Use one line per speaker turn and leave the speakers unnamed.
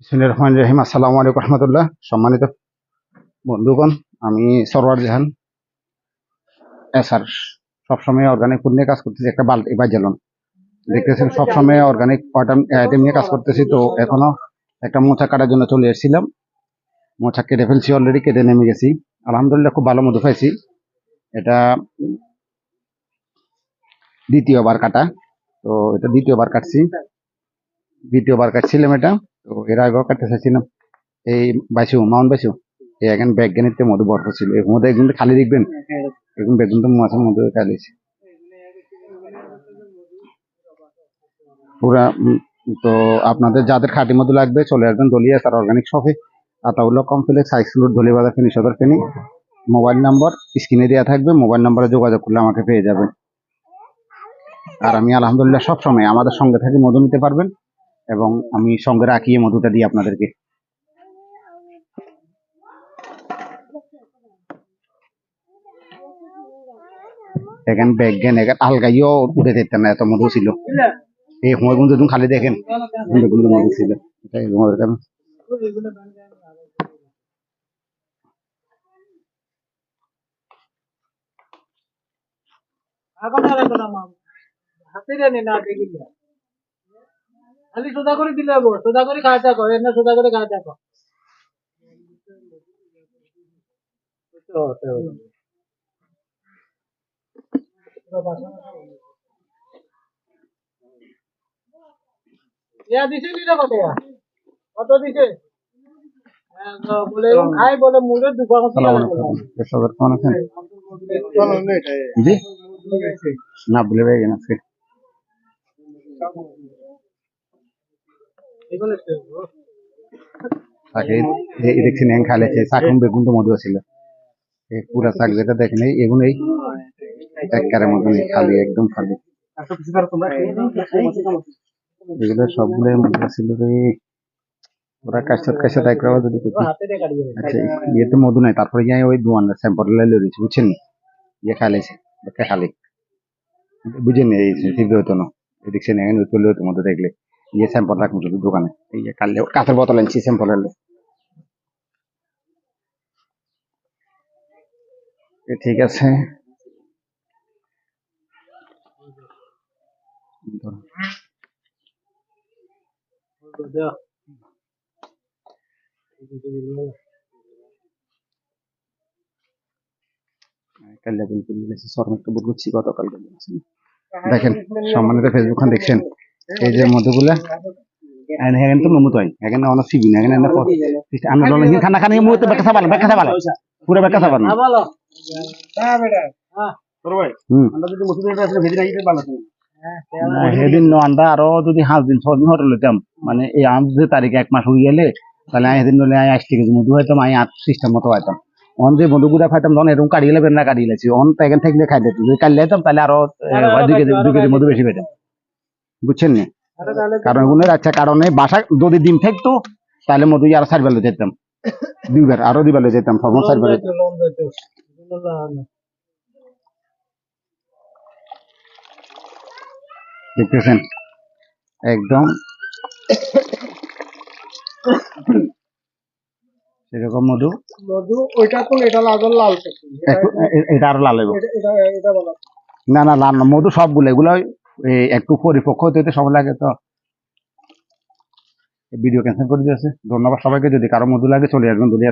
বিসমিল্লাহির রহমানির রহিম। আসসালামু আলাইকুম রহমতুল্লাহ। সম্মানিত বন্ধুগণ, আমি সরওয়ার জাহান স্যার সবসময় অর্গানিক ফুড নিয়ে কাজ করতেছি। একটা বালতি বা জ্বালন দেখতেছেন, সবসময় অর্গানিক আইটেম নিয়ে কাজ করতেছি। তো এখনো একটা মোচা কাটার জন্য চলে এসেছিলাম। মোচা কেটে ফেলছি, অলরেডি কেটে নেমে গেছি। আলহামদুলিল্লাহ, খুব ভালো মধু পাইছি। এটা দ্বিতীয়বার কাটা। তো এটা দ্বিতীয়বার কাটছিলাম এটা। তো এর আগেও কাটতে চাইছিলাম। এই মাউন্ট বাইছু এখন ব্যাগগানিতে মধু ভরপুর ছিল। এর মধ্যে একদম খালি দেখবেন, এখন বেগুন তো মাছের মধ্যে খালিছে পুরা। তো আপনাদের যাদের খাঁটি মধু লাগবে চলে আসবেন দলিয়া স্যার অর্গানিক শপে, আতাউল্লাহ কমপ্লেক্স, হাইস্কুল, দলিয়াবাজার, ফেনী সদর, ফেনী। মোবাইল নাম্বার স্ক্রিনে দেওয়া থাকবে, মোবাইল নাম্বারে যোগাযোগ করলে আমাকে পেয়ে যাবেন। আর আমি আলহামদুলিল্লাহ সব সময় আমাদের সঙ্গে থেকে মধু নিতে পারবেন, এবং আমি সঙ্গে রাখিয়ে মধুটা দিই আপনাদেরকে। এখানে ব্যাগজ্ঞান এখানে আলগাইও উঠে যেতেন না, এত মধু ছিল। এই সময় কিন্তু তুমি খালি দেখেন কিন্তু মধু ছিল। এটাই তোমাদের কারণ।
খালি সোজা করে দিলে হবো, সোজা করে খাওয়া থাকো, এমনি সোজা করে খাওয়া থাকো। ইয়া দিছে নি রে কত? কত দিছে? বলে এরকম খাই বলে মুড়ে দুপা কত
কেমন আছেন? জি না ভুলে গেছেন আজকে। দেখছেন হ্যাং খাইলেছে, শাকুন বেগুন তো মধু ছিল। পুরা শাক যেটা দেখেন এগুলো এই একবারের মতো নেই, খালি একদম খালি। এগুলো সবগুলোই মধু ছিল রে। ওরা কাছে একবার যদি আচ্ছা ইয়েতে মধু নাই, তারপরে গিয়ে ওই দোয়ান স্যাম্পল লয়ে দিচ্ছি, বুঝছেন? ইয়ে খাইলেছে খালি, বুঝেন? এই ঠিক হতো না। দেখছেন এখানে চলে হতো মধ্যে দেখলে ইয়ে স্যাম্পল রাখুন শুধু দোকানে। এই যে কালে কাঁচের বোতল আনছি স্যাম্পল হলে। ঠিক আছে, দেখেন সম্মানিত ফেসবুক খান দেখছেন এই যে মধুগুলা এখানে তো নমুত হয়, এখানে অনেক সিবি না, এখানে আমরা খানা খানি মুহূর্তে বেকা পারেন, পুরো বেকা পারেন। সেদিন আন্ডা আরো যদি 5 দিন 6 দিন হোটেল হইতাম, মানে এই আম যে তারিখ 1 মাস হয়ে গেলে, তাহলে আমি সেদিন নলে 80 কেজি মধু হইতাম, আমি 8 সিস্টেম মতো হইতাম। অন যে মধু গুড়া খাইতাম তখন এরকম কাটিয়ে বের না কাটিয়ে লেছি, অন তো এখান থেকে খাই দিত, যদি কাটিয়ে যেতাম তাহলে আরো 2 কেজি মধু বেশি পেতাম, বুঝছেন না? কারণ এগুলোর আচ্ছা কারণে বাসা যদি ডিম থাকতো তাহলে মধু আরো 4 বেলা যেতাম, 2 বার আরো 2 বেলা যেতাম, সর্বোচ্চ 4 বেলা। দেখতেছেন একদম সেরকম মধু।
ওইটা তো এটা লাল লাল,
এটা আরো লাল হবে। না না লাল না, মধু সবগুলো এগুলো একটু পরিপক্ক হতে সময় লাগে। তো ভিডিও ক্যান্সেল করে দিয়েছে। ধন্যবাদ সবাইকে। যদি কারো মধু লাগে চলে আসবেন।